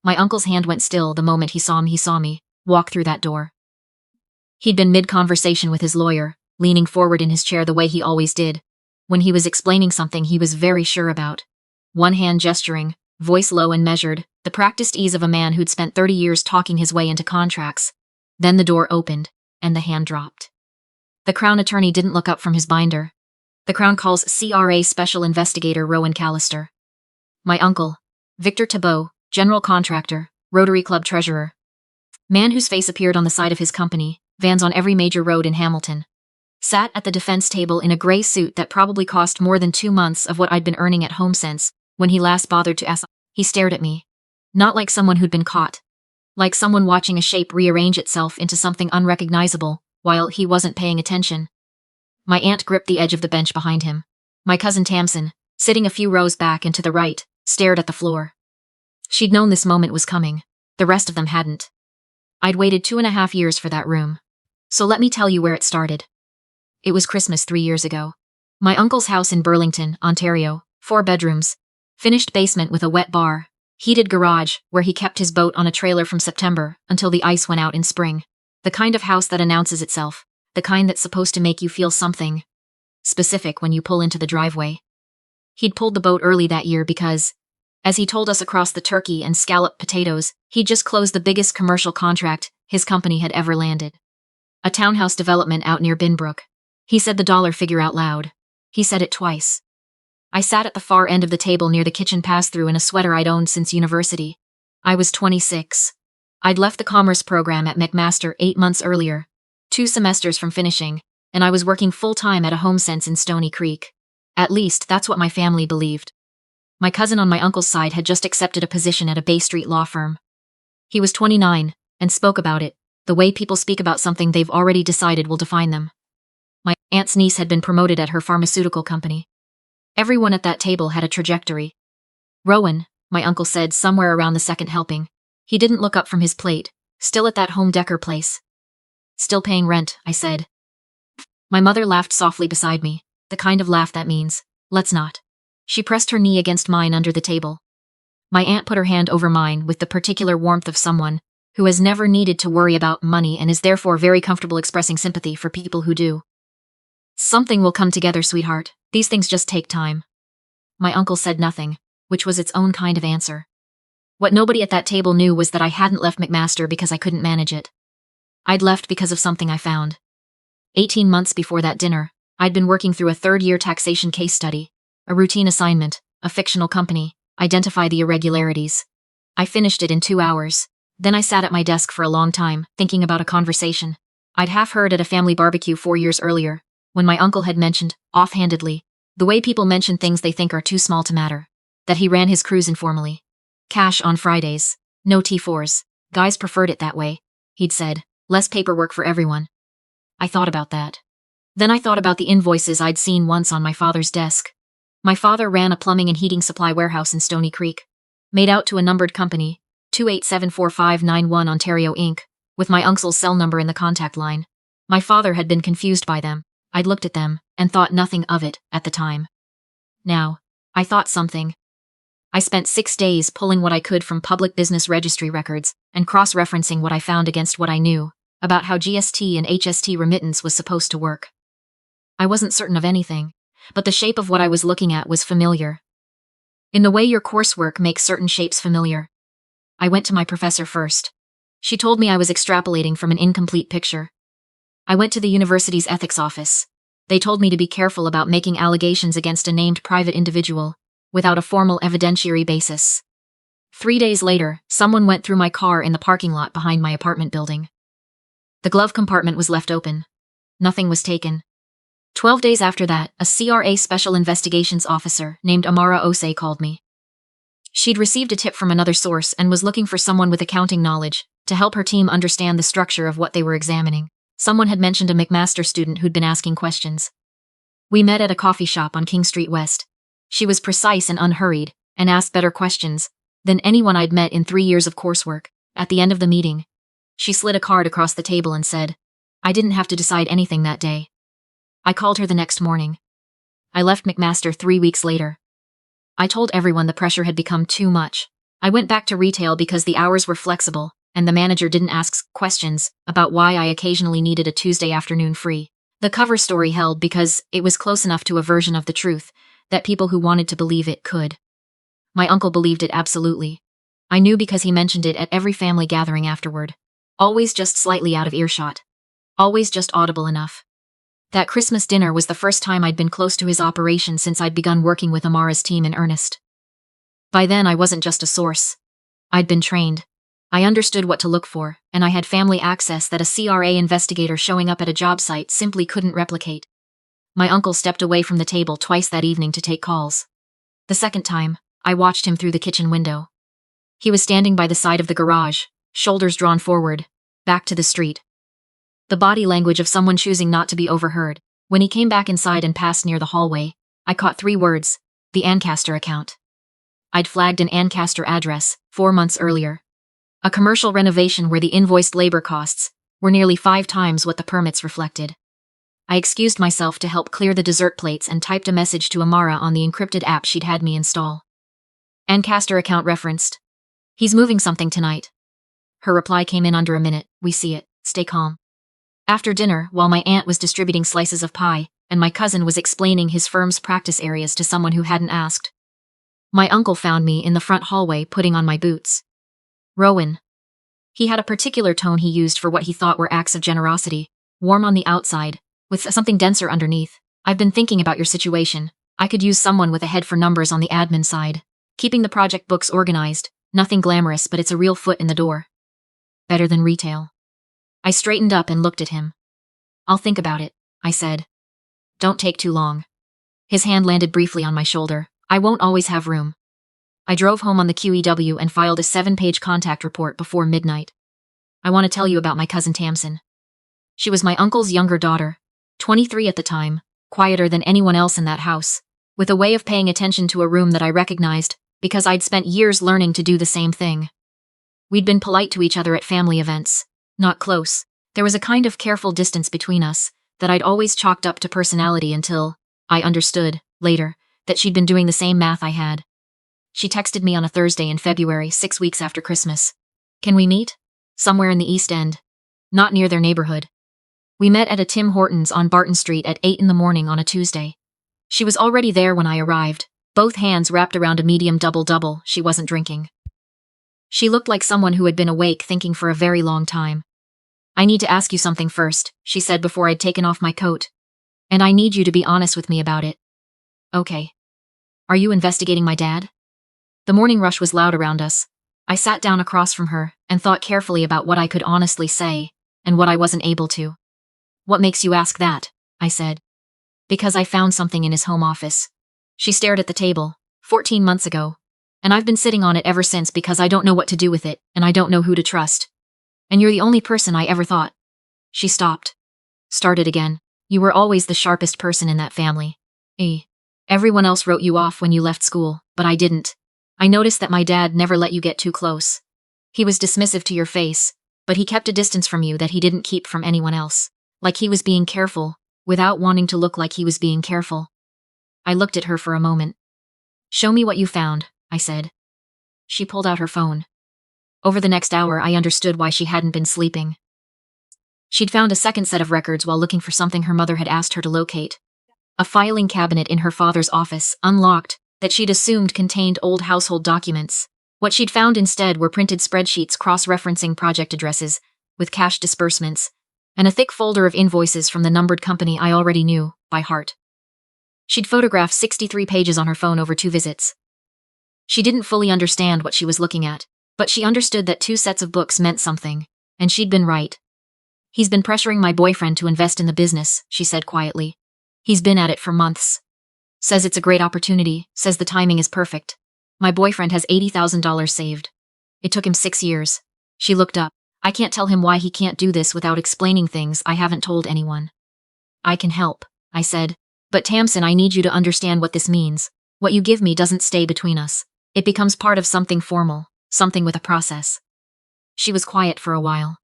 My uncle's hand went still the moment he saw me walk through that door. He'd been mid-conversation with his lawyer, leaning forward in his chair the way he always did, when he was explaining something he was very sure about. One hand gesturing, voice low and measured, the practiced ease of a man who'd spent 30 years talking his way into contracts. Then the door opened, and the hand dropped. The Crown attorney didn't look up from his binder. The Crown calls CRA Special Investigator Rowan Callister. My uncle, Victor Thibault, general contractor, Rotary Club treasurer. Man whose face appeared on the side of his company, vans on every major road in Hamilton. Sat at the defense table in a gray suit that probably cost more than 2 months of what I'd been earning at home since, when he last bothered to ask. He stared at me. Not like someone who'd been caught. Like someone watching a shape rearrange itself into something unrecognizable, while he wasn't paying attention. My aunt gripped the edge of the bench behind him. My cousin Tamsin, sitting a few rows back and to the right, stared at the floor. She'd known this moment was coming. The rest of them hadn't. I'd waited 2.5 years for that room. So let me tell you where it started. It was Christmas 3 years ago. My uncle's house in Burlington, Ontario, 4 bedrooms, finished basement with a wet bar, heated garage where he kept his boat on a trailer from September until the ice went out in spring. The kind of house that announces itself, the kind that's supposed to make you feel something specific when you pull into the driveway. He'd pulled the boat early that year because, as he told us across the turkey and scalloped potatoes, he'd just closed the biggest commercial contract his company had ever landed. A townhouse development out near Binbrook. He said the dollar figure out loud. He said it twice. I sat at the far end of the table near the kitchen pass-through in a sweater I'd owned since university. I was 26. I'd left the commerce program at McMaster 8 months earlier, 2 semesters from finishing, and I was working full-time at a HomeSense in Stony Creek. At least, that's what my family believed. My cousin on my uncle's side had just accepted a position at a Bay Street law firm. He was 29, and spoke about it, the way people speak about something they've already decided will define them. My aunt's niece had been promoted at her pharmaceutical company. Everyone at that table had a trajectory. Rowan, my uncle said somewhere around the second helping. He didn't look up from his plate, still at that home decor place. Still paying rent, I said. My mother laughed softly beside me, the kind of laugh that means, let's not. She pressed her knee against mine under the table. My aunt put her hand over mine with the particular warmth of someone who has never needed to worry about money and is therefore very comfortable expressing sympathy for people who do. Something will come together, sweetheart. These things just take time. My uncle said nothing, which was its own kind of answer. What nobody at that table knew was that I hadn't left McMaster because I couldn't manage it. I'd left because of something I found. 18 months before that dinner, I'd been working through a third-year taxation case study, a routine assignment, a fictional company, identify the irregularities. I finished it in 2 hours. Then I sat at my desk for a long time, thinking about a conversation I'd half heard at a family barbecue 4 years earlier, when my uncle had mentioned, offhandedly, the way people mention things they think are too small to matter, that he ran his cruise informally. Cash on Fridays, no T4s, guys preferred it that way, he'd said, less paperwork for everyone. I thought about that. Then I thought about the invoices I'd seen once on my father's desk. My father ran a plumbing and heating supply warehouse in Stony Creek, made out to a numbered company, 2874591 Ontario Inc., with my uncle's cell number in the contact line. My father had been confused by them. I'd looked at them and thought nothing of it at the time. Now, I thought something. I spent 6 days pulling what I could from public business registry records and cross-referencing what I found against what I knew about how GST and HST remittance was supposed to work. I wasn't certain of anything, but the shape of what I was looking at was familiar. In the way your coursework makes certain shapes familiar. I went to my professor first. She told me I was extrapolating from an incomplete picture. I went to the university's ethics office. They told me to be careful about making allegations against a named private individual without a formal evidentiary basis. 3 days later, someone went through my car in the parking lot behind my apartment building. The glove compartment was left open. Nothing was taken. 12 days after that, a CRA Special Investigations officer named Amara Osei called me. She'd received a tip from another source and was looking for someone with accounting knowledge to help her team understand the structure of what they were examining. Someone had mentioned a McMaster student who'd been asking questions. We met at a coffee shop on King Street West. She was precise and unhurried, and asked better questions than anyone I'd met in 3 years of coursework. At the end of the meeting, she slid a card across the table and said, I didn't have to decide anything that day. I called her the next morning. I left McMaster 3 weeks later. I told everyone the pressure had become too much. I went back to retail because the hours were flexible, and the manager didn't ask questions about why I occasionally needed a Tuesday afternoon free. The cover story held because it was close enough to a version of the truth that people who wanted to believe it could. My uncle believed it absolutely. I knew because he mentioned it at every family gathering afterward. Always just slightly out of earshot. Always just audible enough. That Christmas dinner was the first time I'd been close to his operation since I'd begun working with Amara's team in earnest. By then I wasn't just a source. I'd been trained. I understood what to look for, and I had family access that a CRA investigator showing up at a job site simply couldn't replicate. My uncle stepped away from the table twice that evening to take calls. The second time, I watched him through the kitchen window. He was standing by the side of the garage, shoulders drawn forward, back to the street. The body language of someone choosing not to be overheard. When he came back inside and passed near the hallway, I caught 3 words: the Ancaster account. I'd flagged an Ancaster address 4 months earlier. A commercial renovation where the invoiced labor costs were nearly 5 times what the permits reflected. I excused myself to help clear the dessert plates and typed a message to Amara on the encrypted app she'd had me install. Ancaster account referenced. He's moving something tonight. Her reply came in under a minute. We see it. Stay calm. After dinner, while my aunt was distributing slices of pie, and my cousin was explaining his firm's practice areas to someone who hadn't asked, my uncle found me in the front hallway putting on my boots. Rowan. He had a particular tone he used for what he thought were acts of generosity, warm on the outside, with something denser underneath. I've been thinking about your situation. I could use someone with a head for numbers on the admin side. Keeping the project books organized, nothing glamorous, but it's a real foot in the door. Better than retail. I straightened up and looked at him. I'll think about it, I said. Don't take too long. His hand landed briefly on my shoulder. I won't always have room. I drove home on the QEW and filed a 7-page contact report before midnight. I want to tell you about my cousin Tamsin. She was my uncle's younger daughter, 23 at the time, quieter than anyone else in that house, with a way of paying attention to a room that I recognized because I'd spent years learning to do the same thing. We'd been polite to each other at family events, not close. There was a kind of careful distance between us that I'd always chalked up to personality until I understood, later, that she'd been doing the same math I had. She texted me on a Thursday in February, 6 weeks after Christmas. Can we meet? Somewhere in the East End. Not near their neighborhood. We met at a Tim Hortons on Barton Street at 8 in the morning on a Tuesday. She was already there when I arrived, both hands wrapped around a medium double-double. She wasn't drinking. She looked like someone who had been awake thinking for a very long time. I need to ask you something first, she said before I'd taken off my coat. And I need you to be honest with me about it. Okay. Are you investigating my dad? The morning rush was loud around us. I sat down across from her and thought carefully about what I could honestly say and what I wasn't able to. What makes you ask that? I said. Because I found something in his home office. She stared at the table, 14 months ago, and I've been sitting on it ever since because I don't know what to do with it and I don't know who to trust. And you're the only person I ever thought. She stopped. Started again. You were always the sharpest person in that family. Everyone else wrote you off when you left school, but I didn't. I noticed that my dad never let you get too close. He was dismissive to your face, but he kept a distance from you that he didn't keep from anyone else. Like he was being careful, without wanting to look like he was being careful. I looked at her for a moment. Show me what you found, I said. She pulled out her phone. Over the next hour, I understood why she hadn't been sleeping. She'd found a second set of records while looking for something her mother had asked her to locate. A filing cabinet in her father's office, unlocked, that she'd assumed contained old household documents. What she'd found instead were printed spreadsheets cross-referencing project addresses, with cash disbursements, and a thick folder of invoices from the numbered company I already knew, by heart. She'd photographed 63 pages on her phone over 2 visits. She didn't fully understand what she was looking at, but she understood that 2 sets of books meant something, and she'd been right. He's been pressuring my boyfriend to invest in the business, she said quietly. He's been at it for months. Says it's a great opportunity, says the timing is perfect. My boyfriend has $80,000 saved. It took him 6 years. She looked up. I can't tell him why he can't do this without explaining things I haven't told anyone. I can help, I said. But Tamsin, I need you to understand what this means. What you give me doesn't stay between us. It becomes part of something formal, something with a process. She was quiet for a while.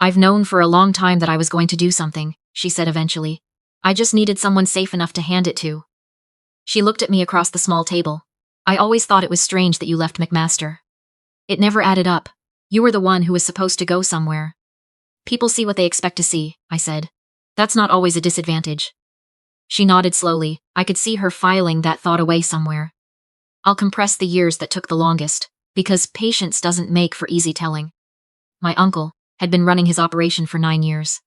I've known for a long time that I was going to do something, she said eventually. I just needed someone safe enough to hand it to. She looked at me across the small table. I always thought it was strange that you left McMaster. It never added up. You were the one who was supposed to go somewhere. People see what they expect to see, I said. That's not always a disadvantage. She nodded slowly. I could see her filing that thought away somewhere. I'll compress the years that took the longest, because patience doesn't make for easy telling. My uncle had been running his operation for 9 years.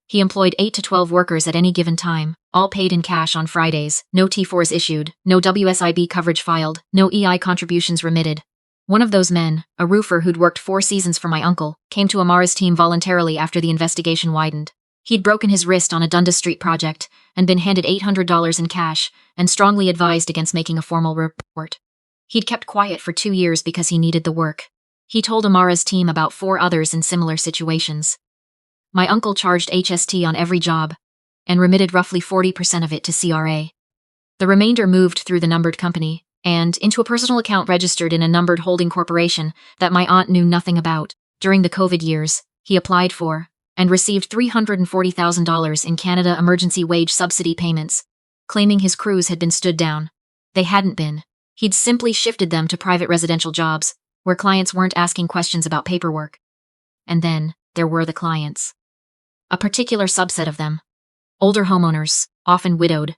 He employed 8 to 12 workers at any given time, all paid in cash on Fridays, no T4s issued, no WSIB coverage filed, no EI contributions remitted. One of those men, a roofer who'd worked 4 seasons for my uncle, came to Amara's team voluntarily after the investigation widened. He'd broken his wrist on a Dundas Street project and been handed $800 in cash and strongly advised against making a formal report. He'd kept quiet for 2 years because he needed the work. He told Amara's team about 4 others in similar situations. My uncle charged HST on every job and remitted roughly 40% of it to CRA. The remainder moved through the numbered company and into a personal account registered in a numbered holding corporation that my aunt knew nothing about. During the COVID years, he applied for and received $340,000 in Canada emergency wage subsidy payments, claiming his crews had been stood down. They hadn't been. He'd simply shifted them to private residential jobs, where clients weren't asking questions about paperwork. And then, there were the clients. A particular subset of them. Older homeowners, often widowed,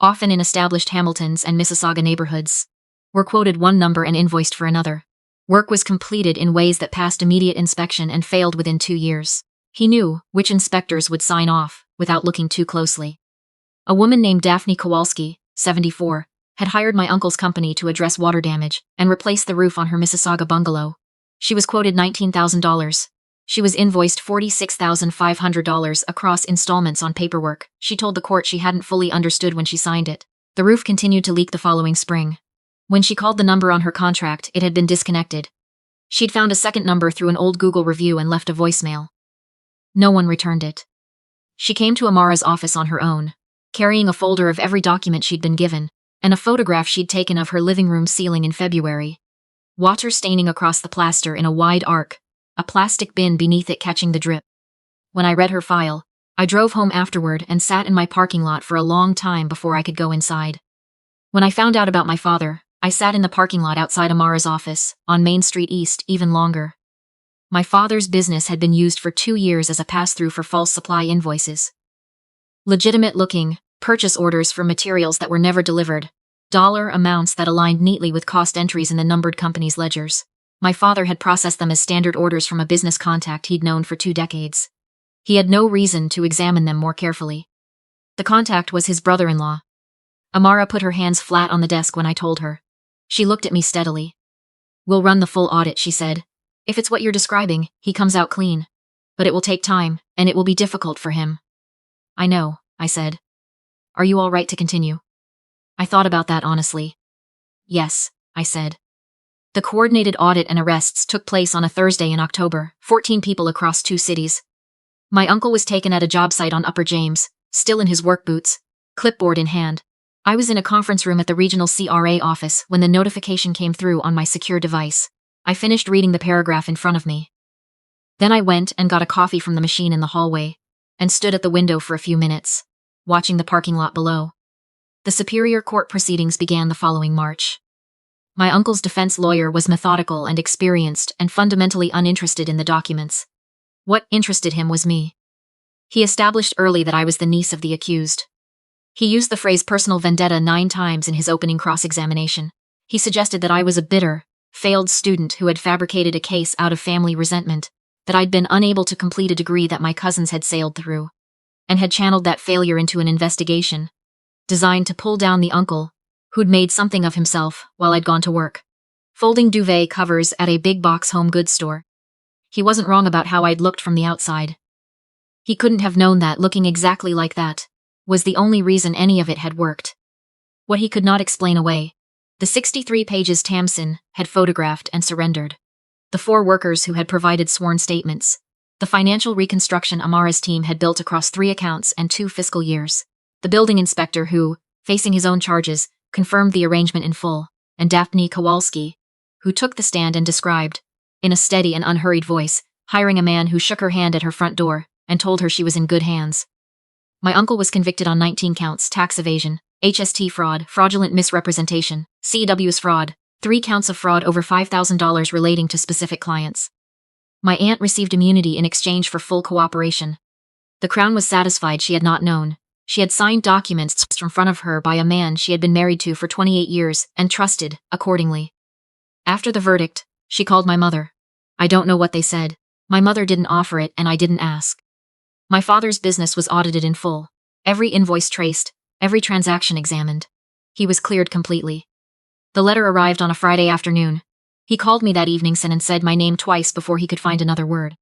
often in established Hamiltons and Mississauga neighborhoods, were quoted one number and invoiced for another. Work was completed in ways that passed immediate inspection and failed within 2 years. He knew which inspectors would sign off without looking too closely. A woman named Daphne Kowalski, 74, had hired my uncle's company to address water damage and replace the roof on her Mississauga bungalow. She was quoted $19,000. She was invoiced $46,500 across installments on paperwork. She told the court she hadn't fully understood when she signed it. The roof continued to leak the following spring. When she called the number on her contract, it had been disconnected. She'd found a second number through an old Google review and left a voicemail. No one returned it. She came to Amara's office on her own, carrying a folder of every document she'd been given, and a photograph she'd taken of her living room ceiling in February. Water staining across the plaster in a wide arc, a plastic bin beneath it catching the drip. When I read her file, I drove home afterward and sat in my parking lot for a long time before I could go inside. When I found out about my father, I sat in the parking lot outside Amara's office, on Main Street East, even longer. My father's business had been used for 2 years as a pass-through for false supply invoices. Legitimate-looking purchase orders for materials that were never delivered, dollar amounts that aligned neatly with cost entries in the numbered company's ledgers. My father had processed them as standard orders from a business contact he'd known for 2 decades. He had no reason to examine them more carefully. The contact was his brother-in-law. Amara put her hands flat on the desk when I told her. She looked at me steadily. "We'll run the full audit," she said. "If it's what you're describing, he comes out clean. But it will take time, and it will be difficult for him." "I know," I said. "Are you all right to continue?" I thought about that honestly. "Yes," I said. The coordinated audit and arrests took place on a Thursday in October, 14 people across 2 cities. My uncle was taken at a job site on Upper James, still in his work boots, clipboard in hand. I was in a conference room at the regional CRA office when the notification came through on my secure device. I finished reading the paragraph in front of me. Then I went and got a coffee from the machine in the hallway, and stood at the window for a few minutes, watching the parking lot below. The Superior Court proceedings began the following March. My uncle's defense lawyer was methodical and experienced and fundamentally uninterested in the documents. What interested him was me. He established early that I was the niece of the accused. He used the phrase personal vendetta 9 times in his opening cross-examination. He suggested that I was a bitter, failed student who had fabricated a case out of family resentment, that I'd been unable to complete a degree that my cousins had sailed through, and had channeled that failure into an investigation, designed to pull down the uncle, who'd made something of himself while I'd gone to work, folding duvet covers at a big box home goods store. He wasn't wrong about how I'd looked from the outside. He couldn't have known that looking exactly like that was the only reason any of it had worked. What he could not explain away, the 63 pages Tamsin had photographed and surrendered, the 4 workers who had provided sworn statements, the financial reconstruction Amara's team had built across 3 accounts and 2 fiscal years, the building inspector who, facing his own charges, confirmed the arrangement in full, and Daphne Kowalski, who took the stand and described, in a steady and unhurried voice, hiring a man who shook her hand at her front door and told her she was in good hands. My uncle was convicted on 19 counts: tax evasion, HST fraud, fraudulent misrepresentation, CW's fraud, 3 counts of fraud over $5,000 relating to specific clients. My aunt received immunity in exchange for full cooperation. The Crown was satisfied she had not known. She had signed documents in front of her by a man she had been married to for 28 years and trusted, accordingly. After the verdict, she called my mother. I don't know what they said. My mother didn't offer it and I didn't ask. My father's business was audited in full. Every invoice traced, every transaction examined. He was cleared completely. The letter arrived on a Friday afternoon. He called me that evening and said my name twice before he could find another word.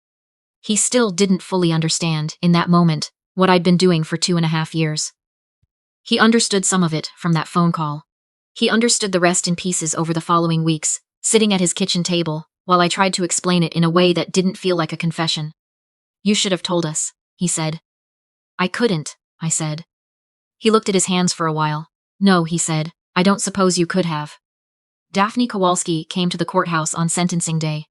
He still didn't fully understand, in that moment, what I'd been doing for 2.5 years. He understood some of it from that phone call. He understood the rest in pieces over the following weeks, sitting at his kitchen table, while I tried to explain it in a way that didn't feel like a confession. You should have told us, he said. I couldn't, I said. He looked at his hands for a while. No, he said, I don't suppose you could have. Daphne Kowalski came to the courthouse on sentencing day.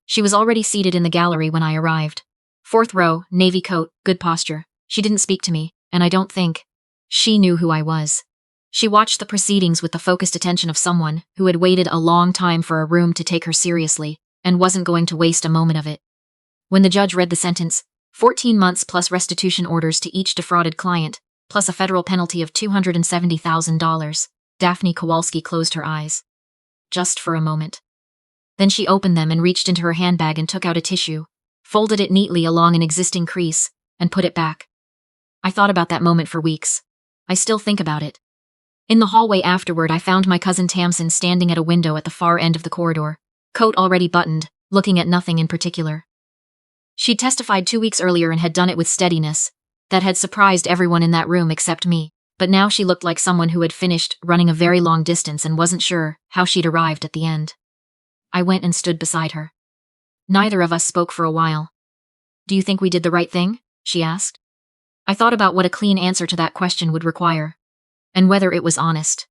She was already seated in the gallery when I arrived. 4th row, navy coat, good posture. She didn't speak to me, and I don't think she knew who I was. She watched the proceedings with the focused attention of someone who had waited a long time for a room to take her seriously and wasn't going to waste a moment of it. When the judge read the sentence, 14 months plus restitution orders to each defrauded client, plus a federal penalty of $270,000, Daphne Kowalski closed her eyes. Just for a moment. Then she opened them and reached into her handbag and took out a tissue, folded it neatly along an existing crease, and put it back. I thought about that moment for weeks. I still think about it. In the hallway afterward, I found my cousin Tamsin standing at a window at the far end of the corridor, coat already buttoned, looking at nothing in particular. She'd testified 2 weeks earlier and had done it with steadiness that had surprised everyone in that room except me, but now she looked like someone who had finished running a very long distance and wasn't sure how she'd arrived at the end. I went and stood beside her. Neither of us spoke for a while. Do you think we did the right thing? She asked. I thought about what a clean answer to that question would require, and whether it was honest.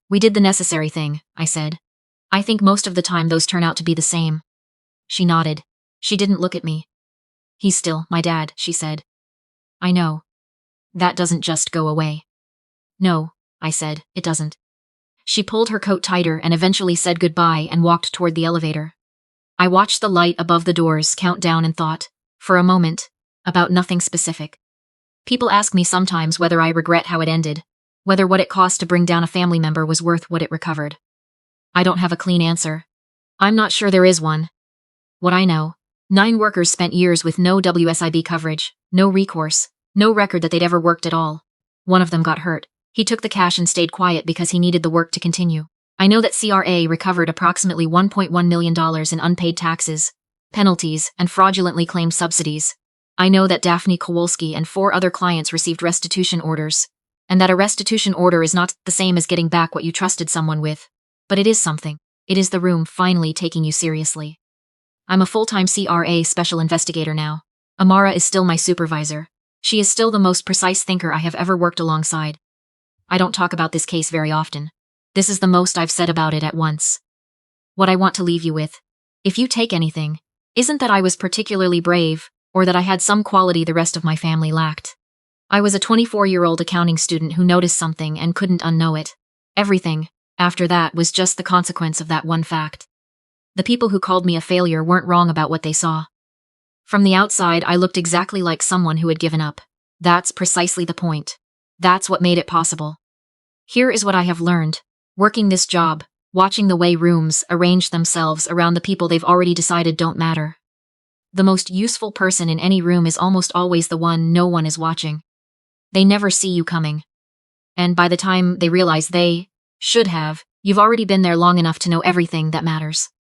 We did the necessary thing, I said. I think most of the time those turn out to be the same. She nodded. She didn't look at me. He's still my dad, she said. I know. That doesn't just go away. No, I said, it doesn't. She pulled her coat tighter and eventually said goodbye and walked toward the elevator. I watched the light above the doors count down and thought, for a moment, about nothing specific. People ask me sometimes whether I regret how it ended, whether what it cost to bring down a family member was worth what it recovered. I don't have a clean answer. I'm not sure there is one. What I know, 9 workers spent years with no WSIB coverage, no recourse, no record that they'd ever worked at all. One of them got hurt. He took the cash and stayed quiet because he needed the work to continue. I know that CRA recovered approximately $1.1 million in unpaid taxes, penalties, and fraudulently claimed subsidies. I know that Daphne Kowalski and 4 other clients received restitution orders, and that a restitution order is not the same as getting back what you trusted someone with. But it is something. It is the room finally taking you seriously. I'm a full-time CRA special investigator now. Amara is still my supervisor. She is still the most precise thinker I have ever worked alongside. I don't talk about this case very often. This is the most I've said about it at once. What I want to leave you with, if you take anything, isn't that I was particularly brave, or that I had some quality the rest of my family lacked. I was a 24-year-old accounting student who noticed something and couldn't unknow it. Everything, after that, was just the consequence of that one fact. The people who called me a failure weren't wrong about what they saw. From the outside, I looked exactly like someone who had given up. That's precisely the point. That's what made it possible. Here is what I have learned, working this job, watching the way rooms arrange themselves around the people they've already decided don't matter. The most useful person in any room is almost always the one no one is watching. They never see you coming. And by the time they realize they should have, you've already been there long enough to know everything that matters.